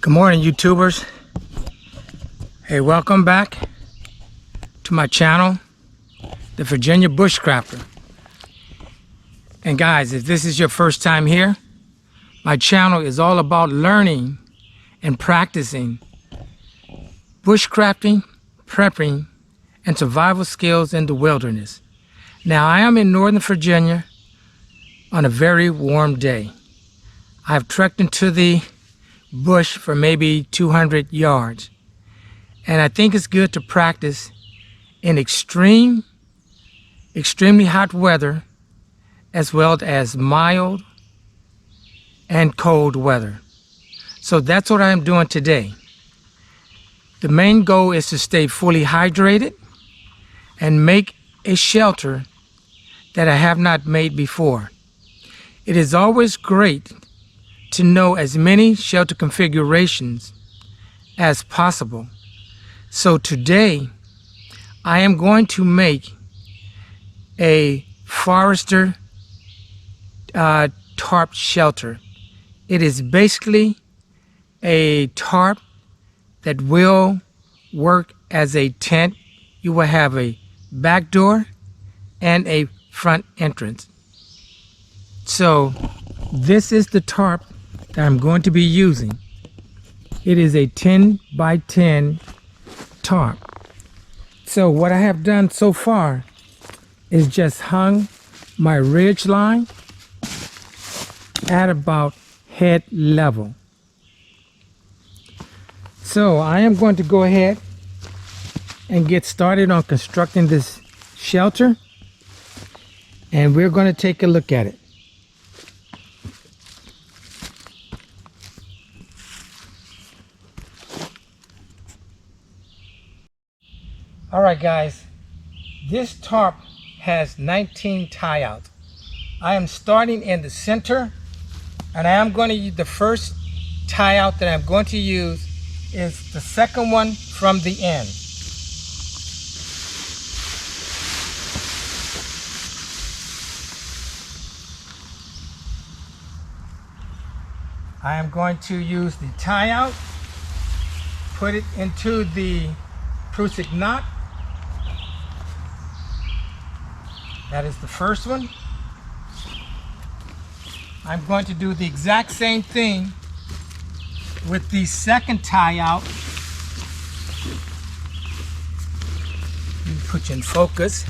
Good morning, YouTubers. Hey, welcome back to my channel, the Virginia Bushcrafter. And guys, if this is your first time here, my channel is all about learning and practicing bushcrafting, prepping, and survival skills in the wilderness. Now, I am in Northern Virginia on a very warm day. I have trekked into the bush for maybe 200 yards. And I think it's good to practice in extremely hot weather, as well as mild and cold weather. So that's what I'm doing today. The main goal is to stay fully hydrated and make a shelter that I have not made before. It is always great to know as many shelter configurations as possible. So today I am going to make a Forester tarp shelter. It is basically a tarp that will work as a tent. You will have a back door and a front entrance. So this is the tarp that I'm going to be using. It is a 10 by 10 tarp. So what I have done so far is just hung my ridge line at about head level. So I am going to go ahead and get started on constructing this shelter, and we're going to take a look at it. Alright guys, this tarp has 19 tie-outs. I am starting in the center, and I am going to use the first tie-out that I'm going to use is the second one from the end. I am going to use the tie-out, put it into the prusik knot. That is the first one. I'm going to do the exact same thing with the second tie-out. Let me put you in focus.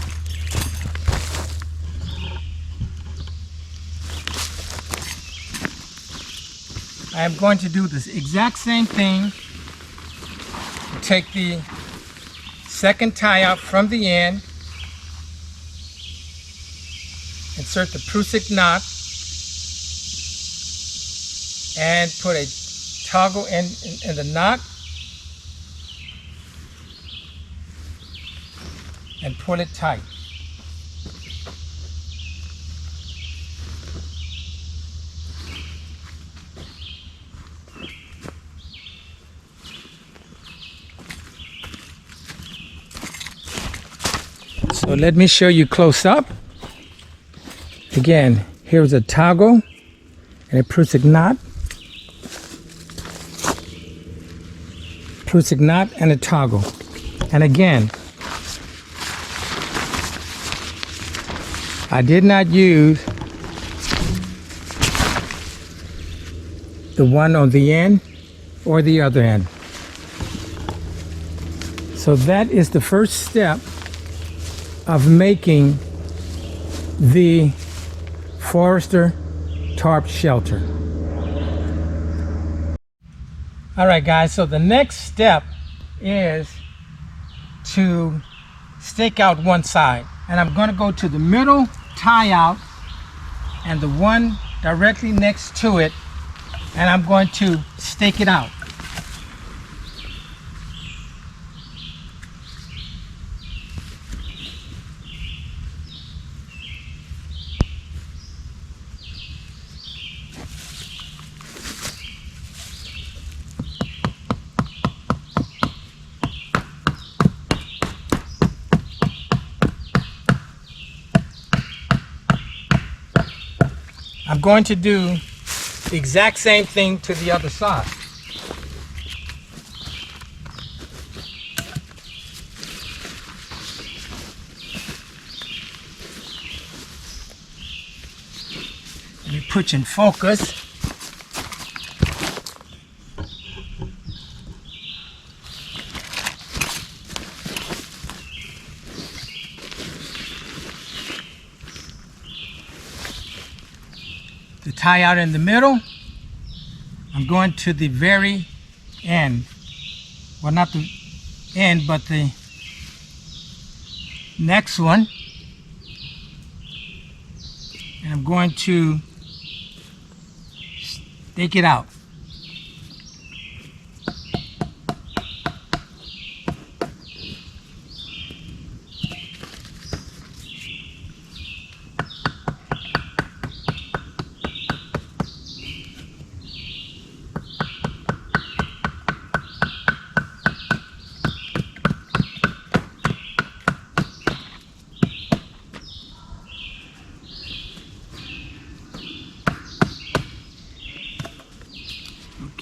I am going to do this exact same thing. Take the second tie-out from the end, insert the prusik knot, and put a toggle in the knot and pull it tight. So let me show you close up. Again, here's a toggle and a prusik knot. Prusik knot and a toggle. And again, I did not use the one on the end or the other end. So that is the first step of making the Forester tarp shelter. Alright guys, so the next step is to stake out one side, and I'm going to go to the middle tie out and the one directly next to it, and I'm going to stake it out. I'm going to do the exact same thing to the other side. put you in focus. The tie-out in the middle. I'm going to the very end. Well, not the end, but the next one. And I'm going to stake it out.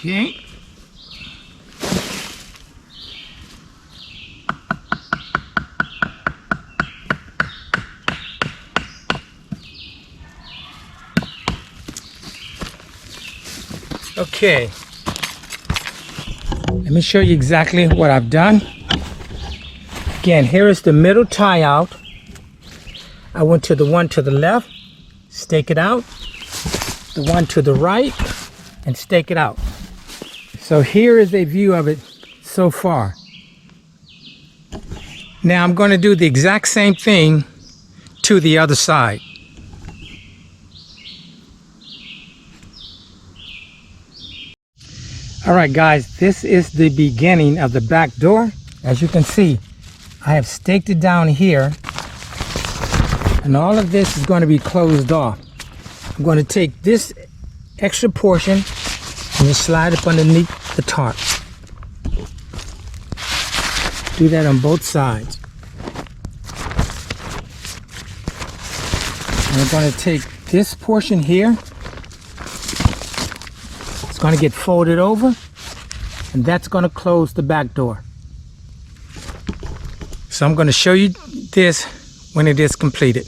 Okay. Okay. Let me show you exactly what I've done. Again, here is the middle tie out. I went to the one to the left, stake it out. The one to the right, and stake it out. So here is a view of it so far. Now I'm going to do the exact same thing to the other side. Alright guys, this is the beginning of the back door. As you can see, I have staked it down here, and all of this is going to be closed off. I'm going to take this extra portion and just slide up underneath the tarp. Do that on both sides. And I'm going to take this portion here. It's going to get folded over, and that's going to close the back door. So I'm going to show you this when it is completed.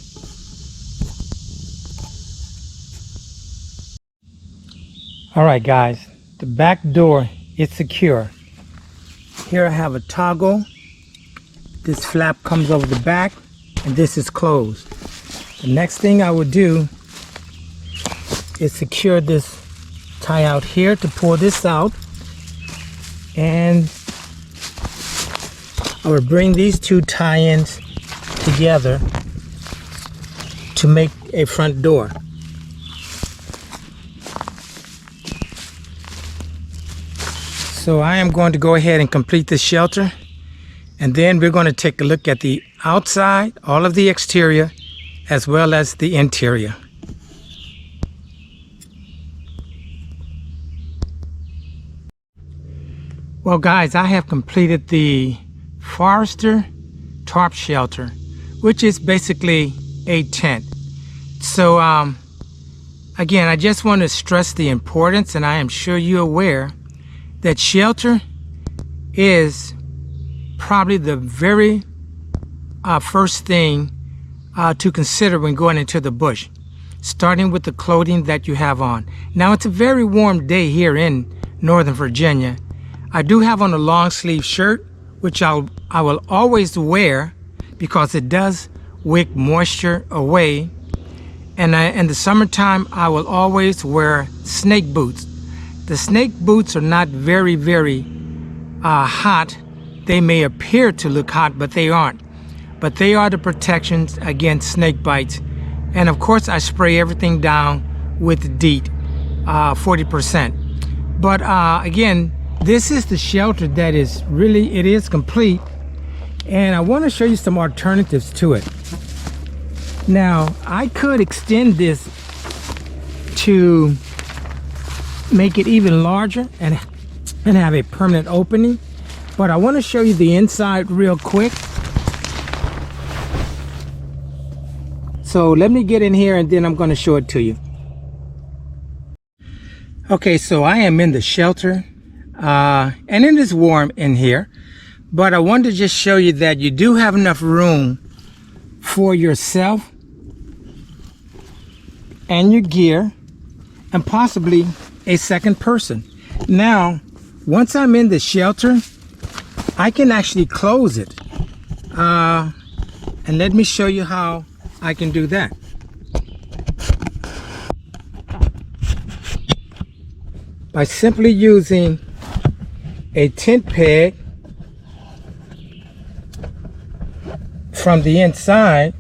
Alright guys, the back door is secure. Here I have a toggle. This flap comes over the back, and this is closed. The next thing I would do is secure this tie out here to pull this out, and I would bring these two tie-ins together to make a front door. So I am going to go ahead and complete this shelter, and then we're going to take a look at the outside, all of the exterior, as well as the interior. Well guys, I have completed the Forester tarp shelter, which is basically a tent. So again, I just want to stress the importance, and I am sure you're aware that shelter is probably the very first thing to consider when going into the bush, starting with the clothing that you have on. Now it's a very warm day here in Northern Virginia. I do have on a long sleeve shirt, which I will always wear because it does wick moisture away. And in the summertime, I will always wear snake boots. The snake boots are not very hot. They may appear to look hot, but they aren't. But they are the protections against snake bites. And of course, I spray everything down with DEET, 40%. But again, this is the shelter that is really, it is complete. And I want to show you some alternatives to it. Now, I could extend this to make it even larger and have a permanent opening, but I want to show you the inside real quick. So let me get in here, and then I'm going to show it to you. Okay, so I am in the shelter, and it is warm in here, but I wanted to just show you that you do have enough room for yourself and your gear. and possibly a second person. Now, once I'm in the shelter, I can actually close it. And let me show you how I can do that. By simply using a tent peg from the inside,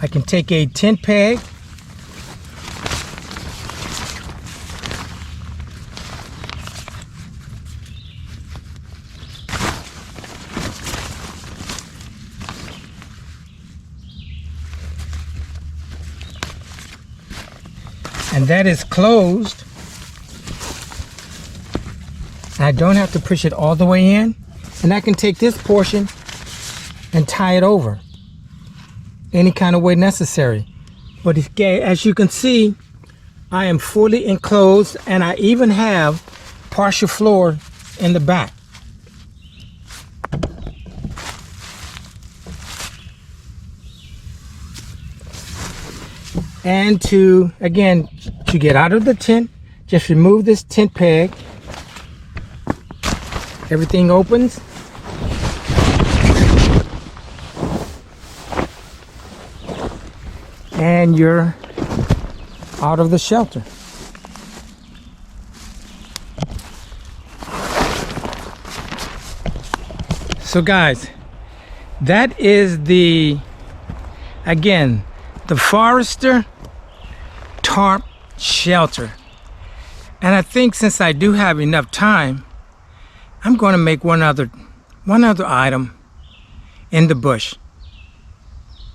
I can take a tent peg and that is closed. I don't have to push it all the way in, and I can take this portion and tie it over any kind of way necessary. But as you can see, I am fully enclosed, and I even have partial floor in the back. And to get out of the tent, just remove this tent peg. Everything opens. And you're out of the shelter. So guys, that is the Forester Tarp Shelter. And I think since I do have enough time, I'm going to make one other item in the bush.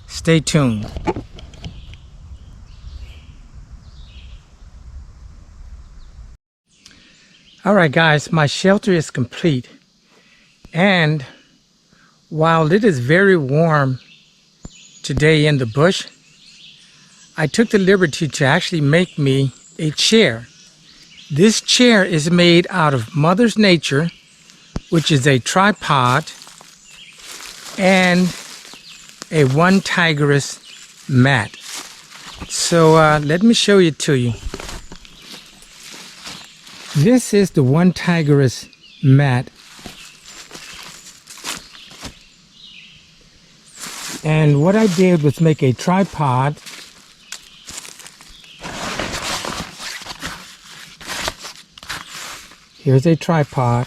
Stay tuned. All right, guys, my shelter is complete. And while it is very warm today in the bush, I took the liberty to actually make me a chair. This chair is made out of Mother Nature, which is a tripod and a One Tigris mat. So let me show it to you. This is the One Tigris mat. And what I did was make a tripod. Here's a tripod.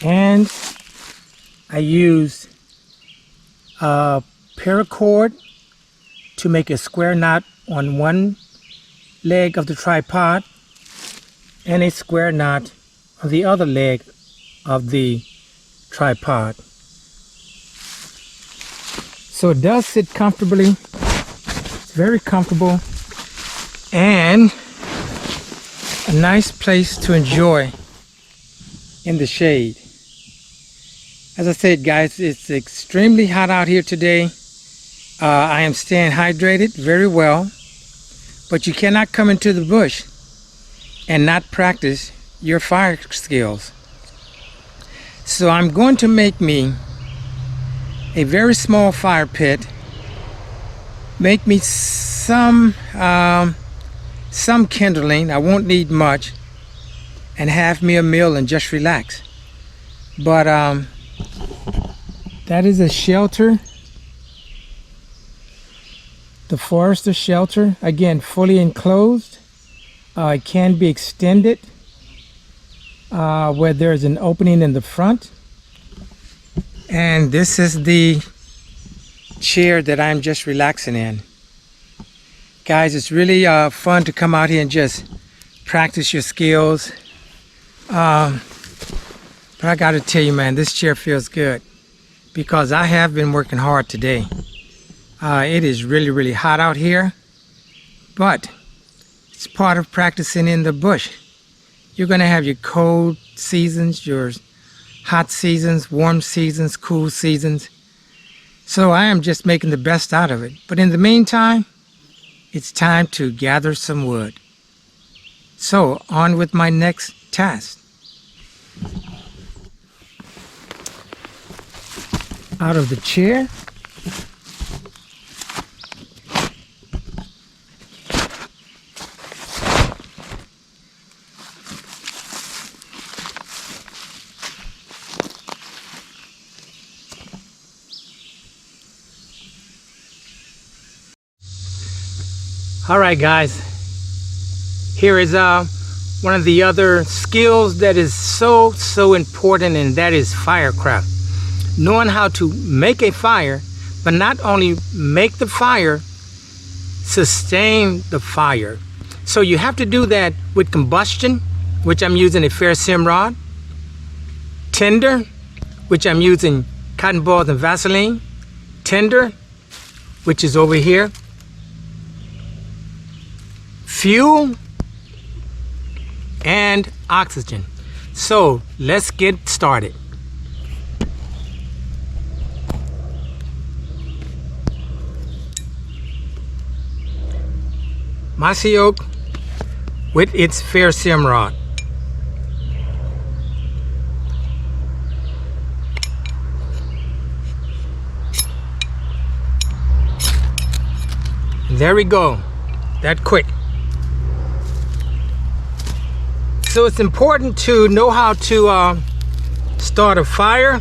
And I used a paracord to make a square knot on one leg of the tripod and a square knot on the other leg of the tripod. So it does sit comfortably. It's very comfortable and a nice place to enjoy in the shade. As I said, guys, it's extremely hot out here today. I am staying hydrated very well, but you cannot come into the bush and not practice your fire skills. So I'm going to make me a very small fire pit, make me some kindling. I won't need much, and have me a meal and just relax. But that is a shelter, the Forester shelter, again fully enclosed. It can be extended where there's an opening in the front. And this is the chair that I'm just relaxing in. Guys, it's really fun to come out here and just practice your skills. But I gotta tell you, man, this chair feels good because I have been working hard today. It is really, really hot out here, but it's part of practicing in the bush. You're gonna have your cold seasons, your hot seasons, warm seasons, cool seasons. So I am just making the best out of it. But in the meantime, it's time to gather some wood. So on with my next task. Out of the chair, All right, guys. Here is one of the other skills that is so important, and that is firecraft. Knowing how to make a fire, but not only make the fire, sustain the fire. So you have to do that with combustion, which I'm using a fair sim rod, tinder, which I'm using cotton balls and Vaseline, tinder, which is over here, fuel, and oxygen. So let's get started. Mossy oak with its fair sim rod. There we go, that quick. So it's important to know how to start a fire.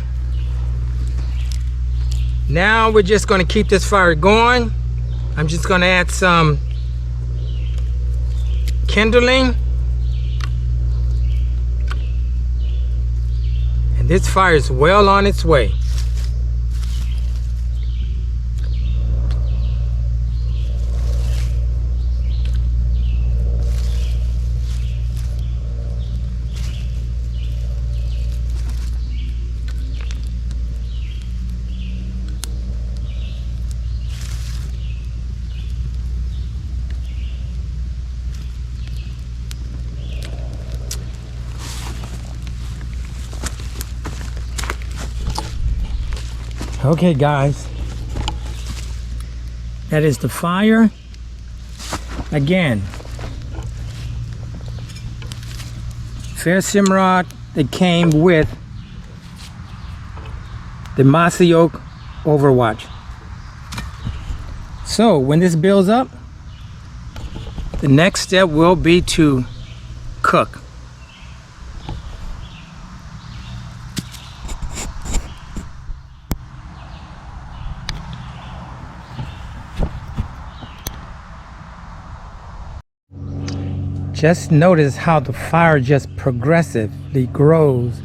Now we're just going to keep this fire going. I'm just going to add some kindling, and this fire is well on its way. Okay, guys, that is the fire. Again, fair sim rod that came with the mossy oak Overwatch. So when this builds up, the next step will be to cook. Just notice how the fire just progressively grows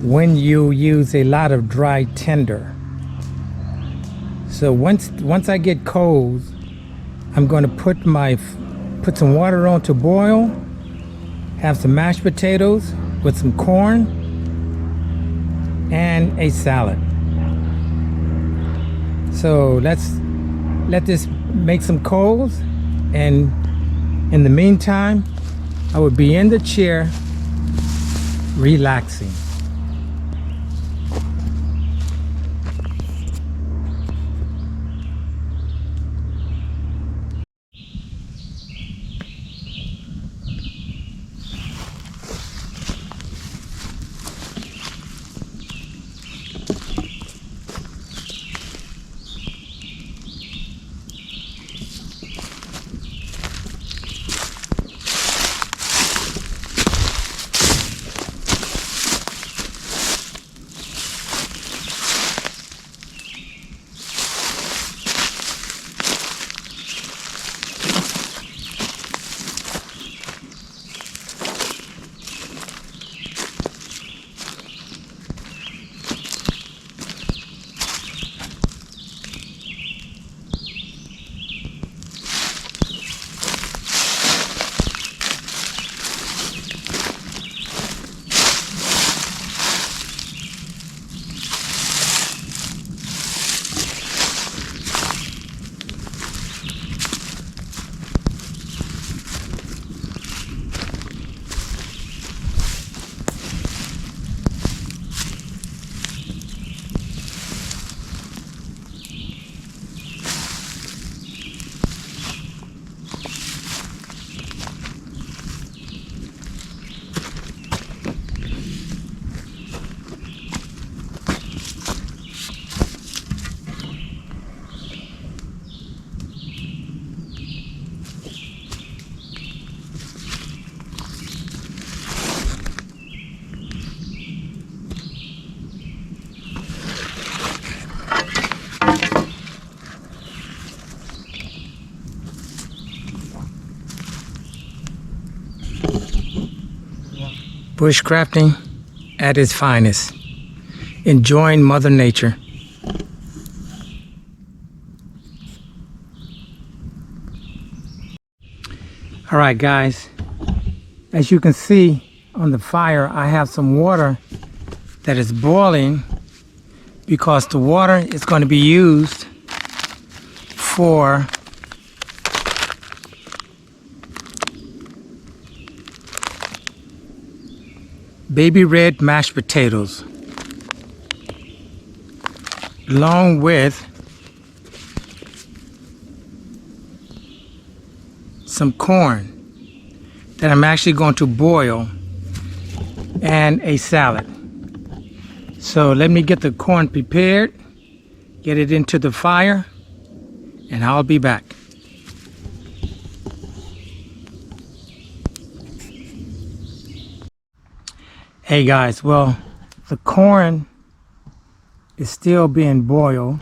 when you use a lot of dry tinder. So once I get coals, I'm going to put some water on to boil, have some mashed potatoes with some corn and a salad. So let's let this make some coals, and in the meantime, I would be in the chair relaxing. Bushcrafting at its finest. Enjoying Mother Nature. All right, guys. As you can see on the fire, I have some water that is boiling because the water is going to be used for baby red mashed potatoes, along with some corn that I'm actually going to boil, and a salad. So let me get the corn prepared, get it into the fire, and I'll be back. Hey guys, well, the corn is still being boiled,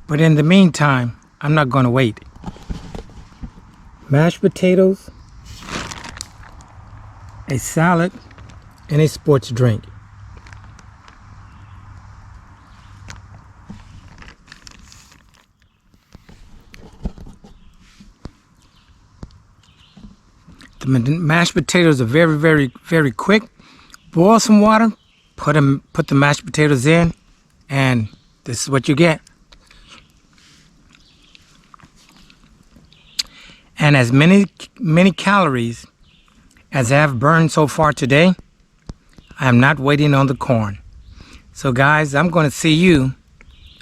but in the meantime, I'm not going to wait. Mashed potatoes, a salad, and a sports drink. The mashed potatoes are very quick. Boil some water, put the mashed potatoes in, and this is what you get. And as many calories as I have burned so far today, I am not waiting on the corn. So guys, I'm going to see you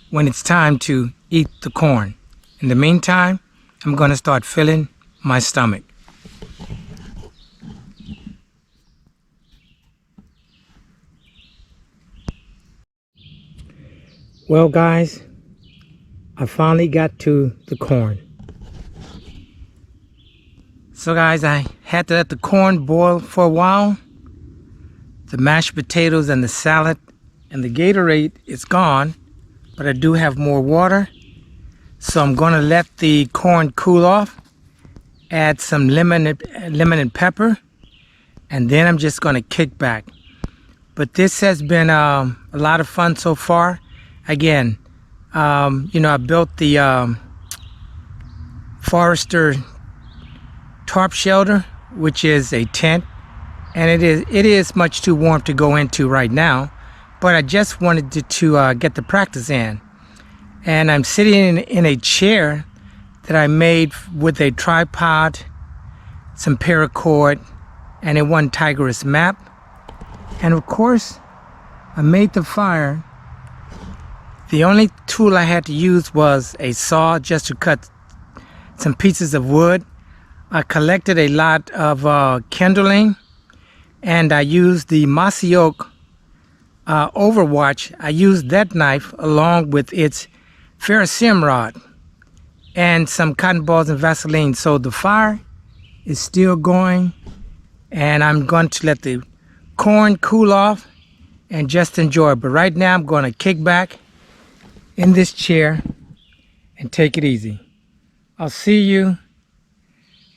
when it's time to eat the corn. In the meantime, I'm going to start filling my stomach. Well guys, I finally got to the corn. So guys, I had to let the corn boil for a while. The mashed potatoes and the salad and the Gatorade is gone, but I do have more water. So I'm going to let the corn cool off, add some lemon and pepper, and then I'm just going to kick back. But this has been a lot of fun so far. Again, I built the Forester tarp shelter, which is a tent, and it is much too warm to go into right now, but I just wanted to get the practice in. And I'm sitting in a chair that I made with a tripod, some paracord, and a One Tigris Mat. And of course, I made the fire. The only tool I had to use was a saw just to cut some pieces of wood. I collected a lot of kindling, and I used the mossy oak Overwatch. I used that knife along with its ferrocerium rod and some cotton balls and Vaseline. So the fire is still going, and I'm going to let the corn cool off and just enjoy it. But right now I'm going to kick back in this chair and take it easy. I'll see you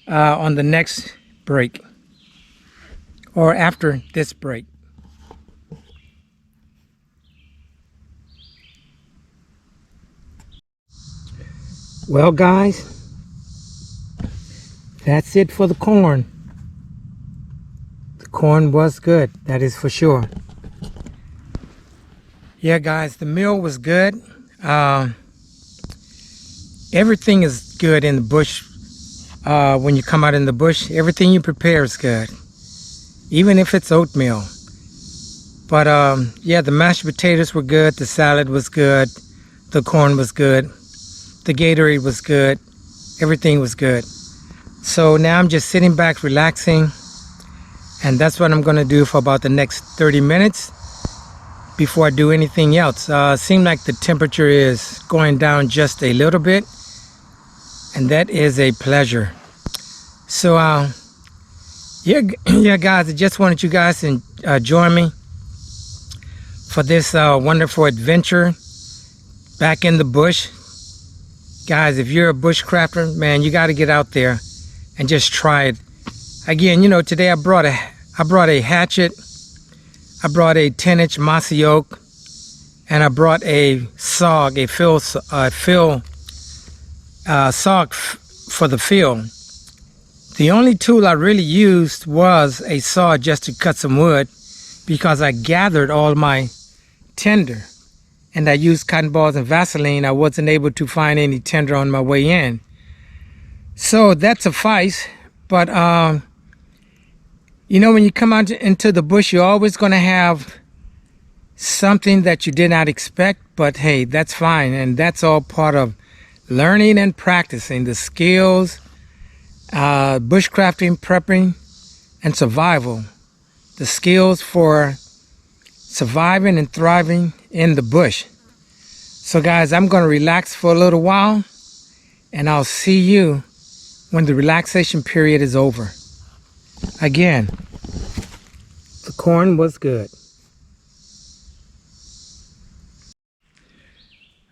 on the next break, or after this break. Well guys, that's it for the corn. The corn was good, that is for sure. Yeah guys, the meal was good. Everything is good in the bush. When you come out in the bush, everything you prepare is good, even if it's oatmeal. But yeah, the mashed potatoes were good, the salad was good, the corn was good, the Gatorade was good, everything was good. So now I'm just sitting back relaxing, and that's what I'm going to do for about the next 30 minutes before I do anything else. Seems like the temperature is going down just a little bit, and that is a pleasure. So yeah guys, I just wanted you guys to join me for this wonderful adventure back in the bush. Guys, if you're a bushcrafter, man, you got to get out there and just try it. Again, you know, today I brought a hatchet, I brought a 10-inch mossy oak, and I brought a sog, a fill sog for the fill. The only tool I really used was a saw just to cut some wood, because I gathered all my tinder and I used cotton balls and Vaseline. I wasn't able to find any tinder on my way in, so that sufficed. But you know, when you come out into the bush, you're always going to have something that you did not expect, but hey, that's fine, and that's all part of learning and practicing the skills, bushcrafting, prepping, and survival. The skills for surviving and thriving in the bush. So guys, I'm going to relax for a little while, and I'll see you when the relaxation period is over. Again, the corn was good.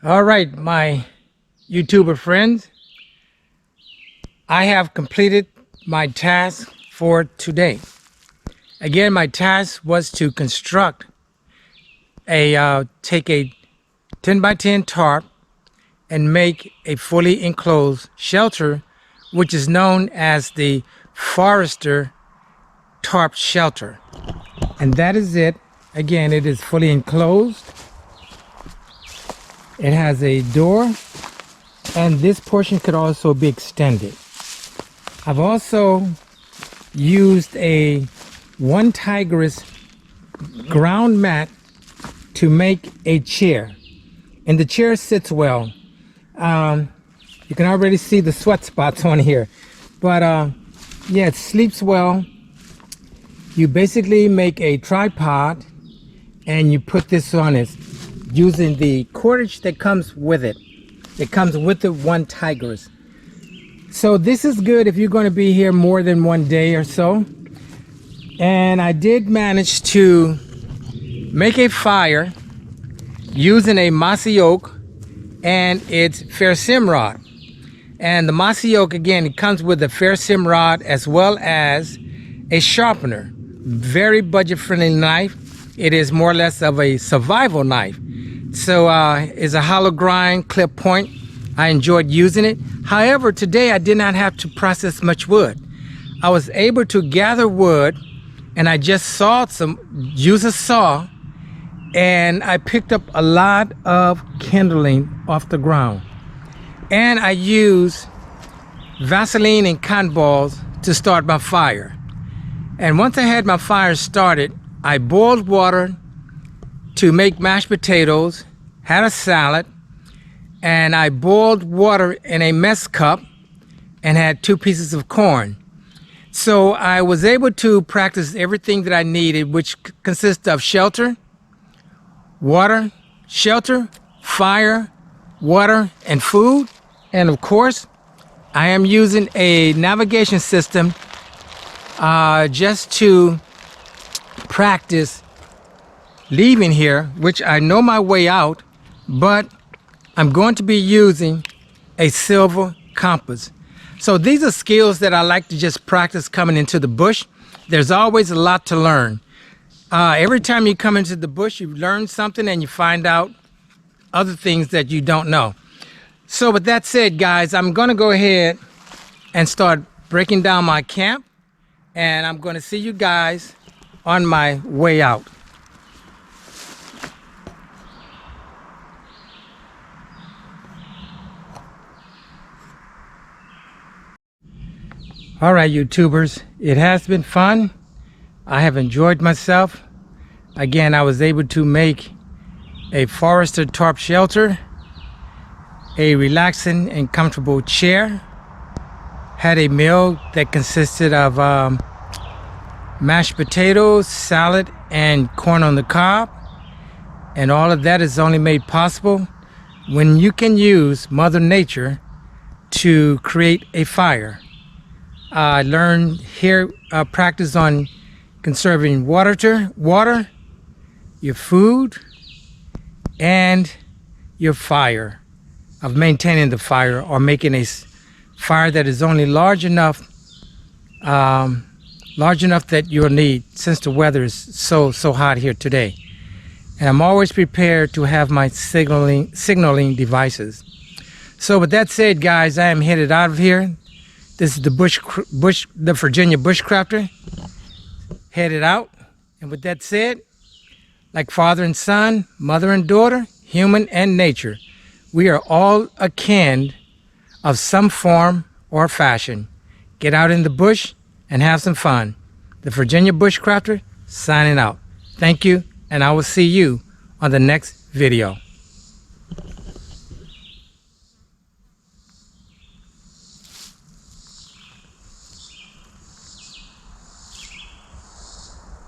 All right, my YouTuber friends, I have completed my task for today. Again, my task was to construct take a 10 by 10 tarp and make a fully enclosed shelter, which is known as the Forester Tarp Shelter. And that is it. Again, it is fully enclosed. It has a door, and this portion could also be extended. I've also used a One Tigris ground mat to make a chair, and the chair sits well. You can already see the sweat spots on here, but yeah, it sleeps well. You basically make a tripod and you put this on it using the cordage that comes with it. It comes with the One Tigris. So this is good if you're going to be here more than one day or so. And I did manage to make a fire using a mossy oak and its fair sim rod. And the mossy oak, again, it comes with a fair sim rod as well as a sharpener. Very budget friendly knife. It is more or less of a survival knife. So it's a hollow grind clip point. I enjoyed using it. However, today I did not have to process much wood. I was able to gather wood, and I just use a saw, and I picked up a lot of kindling off the ground. And I used Vaseline and cotton balls to start my fire. And once I had my fire started, I boiled water to make mashed potatoes, had a salad, and I boiled water in a mess cup and had 2 pieces of corn. So I was able to practice everything that I needed, which consists of shelter, water, shelter, fire, water, and food. And of course, I am using a navigation system just to practice leaving here, which I know my way out, but I'm going to be using a silver compass. So these are skills that I like to just practice coming into the bush. There's always a lot to learn. Every time you come into the bush, you learn something and you find out other things that you don't know. So with that said, guys, I'm going to go ahead and start breaking down my camp, and I'm going to see you guys on my way out. All right, YouTubers, it has been fun. I have enjoyed myself. Again, I was able to make a Forester tarp shelter, a relaxing and comfortable chair, had a meal that consisted of mashed potatoes, salad, and corn on the cob. And all of that is only made possible when you can use Mother Nature to create a fire. I learned here practice on conserving water, your food, and your fire, of maintaining the fire or making a fire that is only large enough large enough that you'll need, since the weather is so hot here today. And I'm always prepared to have my signaling devices. So with that said, guys, I am headed out of here. This is the Virginia Bushcrafter, headed out. And with that said, like father and son, mother and daughter, human and nature, we are all akin of some form or fashion. Get out in the bush and have some fun. The Virginia Bushcrafter signing out. Thank you, and I will see you on the next video.